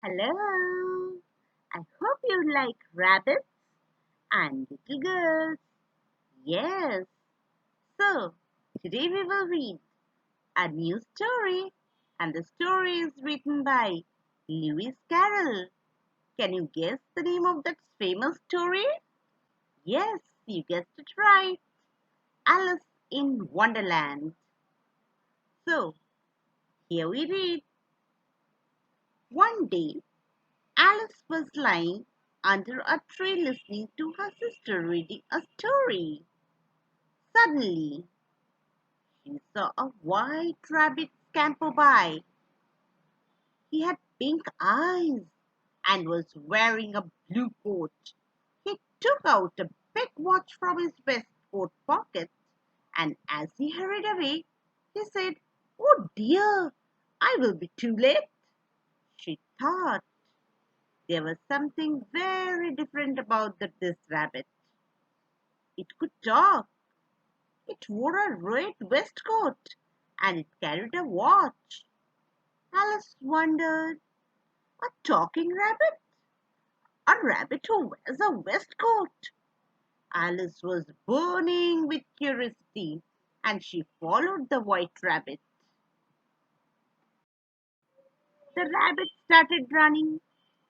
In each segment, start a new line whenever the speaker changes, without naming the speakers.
Hello. I hope you like rabbits and little girls. Yes. So, today we will read a new story, and the story is written by Lewis Caroll. Can you guess the name of that famous story? Yes, you guessed it right. Alice in Wonderland. So, here we read. One day, Alice was lying under a tree listening to her sister reading a story. Suddenly, she saw a white rabbit scamper by. He had pink eyes and was wearing a blue coat. He took out a big watch from his waistcoat pocket, and as he hurried away, he said, "Oh dear, I will be too late." She thought there was something very different about this rabbit. It could talk. It wore a red waistcoat and it carried a watch. Alice wondered, a talking rabbit? A rabbit who wears a waistcoat? Alice was burning with curiosity and she followed the white rabbit. The rabbit started running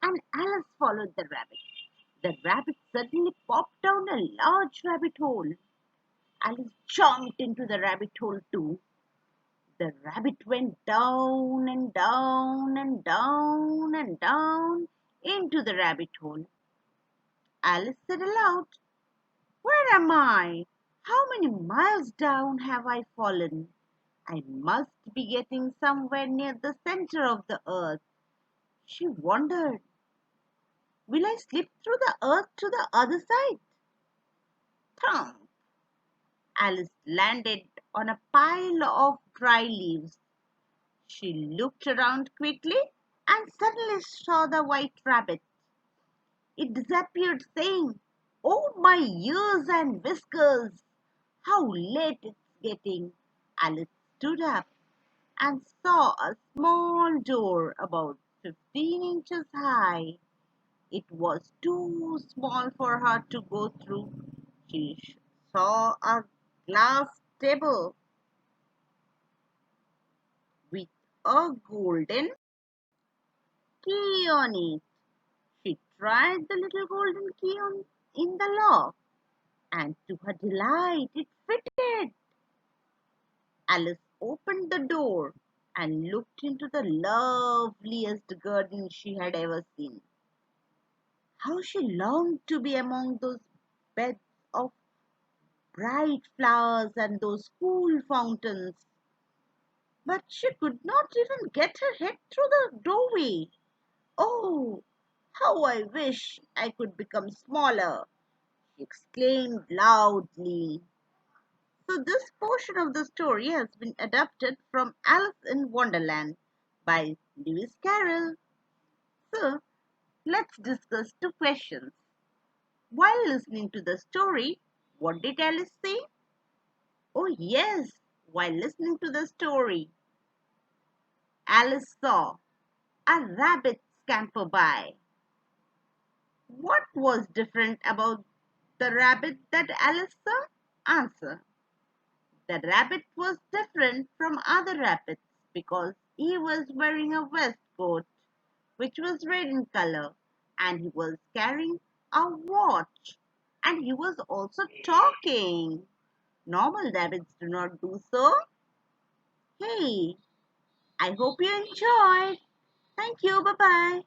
and Alice followed the rabbit. The rabbit suddenly popped down a large rabbit hole. Alice jumped into the rabbit hole too. The rabbit went down and down and down and down into the rabbit hole. Alice said aloud, "Where am I? How many miles down have I fallen? I must be getting somewhere near the center of the earth." She wondered, "Will I slip through the earth to the other side?" Thump! Alice landed on a pile of dry leaves. She looked around quickly and suddenly saw the white rabbit. It disappeared, saying, "Oh, my ears and whiskers! How late it's getting!" Alice stood up and saw a small door about 15 inches high. It was too small for her to go through. She saw a glass table with a golden key on it. She tried the little golden key in the lock, and to her delight, it fitted. Alice opened the door and looked into the loveliest garden she had ever seen. How she longed to be among those beds of bright flowers and those cool fountains. But she could not even get her head through the doorway. "Oh, how I wish I could become smaller!" she exclaimed loudly. So this portion of the story has been adapted from Alice in Wonderland by Lewis Carroll. So let's discuss two questions. While listening to the story, what did Alice say? Oh yes, while listening to the story, Alice saw a rabbit scamper by. What was different about the rabbit that Alice saw? Answer. The rabbit was different from other rabbits because he was wearing a waistcoat which was red in color, and he was carrying a watch, and he was also talking. Normal rabbits do not do so. Hey, I hope you enjoyed. Thank you. Bye bye.